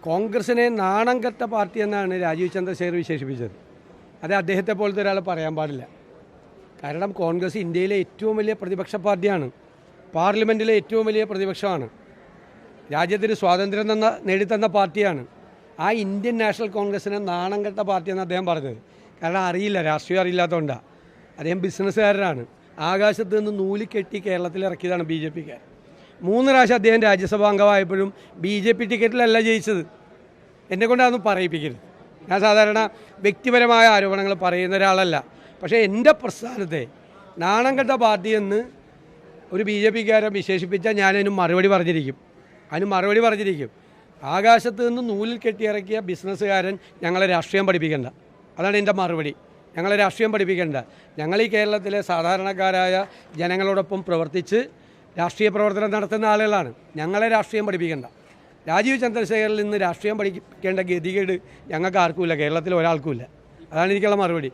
കോൺഗ്രസിനെ നാണം കെട്ട പാർട്ടി എന്നാണ് രാജീവ് ചന്ദ്രശേഖർ വിശേഷിപ്പിച്ചത്. അത് അദ്ദേഹത്തെ പോലത്തെ ഒരാൾ പറയാൻ പാടില്ല. കാരണം കോൺഗ്രസ് ഇന്ത്യയിലെ ഏറ്റവും വലിയ പ്രതിപക്ഷ പാർട്ടിയാണ്, പാർലമെൻറ്റിലെ ഏറ്റവും വലിയ പ്രതിപക്ഷമാണ്, രാജ്യത്തിന് സ്വാതന്ത്ര്യം നേടിത്തന്ന പാർട്ടിയാണ്. ആ ഇന്ത്യൻ നാഷണൽ കോൺഗ്രസിനെ നാണം കെട്ട പാർട്ടിയെന്ന് അദ്ദേഹം പറഞ്ഞത്. കാരണം അറിയില്ല, രാഷ്ട്രീയം അറിയില്ലാത്തതുകൊണ്ടാണ്. അദ്ദേഹം ബിസിനസ്സുകാരനാണ്. ആകാശത്ത് നിന്ന് നൂല് കെട്ടി കേരളത്തിൽ ഇറക്കിയതാണ് ബി ജെ പിക്കാർ. 3 പ്രാവശ്യം അദ്ദേഹം രാജ്യസഭാ അംഗമായപ്പോഴും ബി ജെ പി ടിക്കറ്റിലല്ല ജയിച്ചത്. എന്നെക്കൊണ്ട് അതൊന്നും പറയിപ്പിക്കരുത്. ഞാൻ സാധാരണ വ്യക്തിപരമായ ആരോപണങ്ങൾ പറയുന്ന ഒരാളല്ല. പക്ഷേ എൻ്റെ പ്രസ്ഥാനത്തെ നാണം കെട്ട പാർട്ടിയെന്ന് ഒരു ബി ജെ പിക്കാരൻ വിശേഷിപ്പിച്ചാൽ ഞാനതിന് മറുപടി പറഞ്ഞിരിക്കും. ആകാശത്ത് നിന്ന് നൂലിൽ കെട്ടിയിറക്കിയ ബിസിനസ്സുകാരൻ ഞങ്ങളെ രാഷ്ട്രീയം പഠിപ്പിക്കേണ്ട. അതാണ് എൻ്റെ മറുപടി. ഞങ്ങളെ രാഷ്ട്രീയം പഠിപ്പിക്കേണ്ട. ഞങ്ങൾ ഈ കേരളത്തിലെ സാധാരണക്കാരായ ജനങ്ങളോടൊപ്പം പ്രവർത്തിച്ച് രാഷ്ട്രീയ പ്രവർത്തനം നടത്തുന്ന ആളുകളാണ്. ഞങ്ങളെ രാഷ്ട്രീയം പഠിപ്പിക്കേണ്ട. രാജീവ് ചന്ദ്രശേഖറിൽ നിന്ന് രാഷ്ട്രീയം പഠിക്കേണ്ട ഗതികേട് ഞങ്ങൾക്ക് ആർക്കുമില്ല, കേരളത്തിൽ ഒരാൾക്കുമില്ല. അതാണ് എനിക്കുള്ള മറുപടി.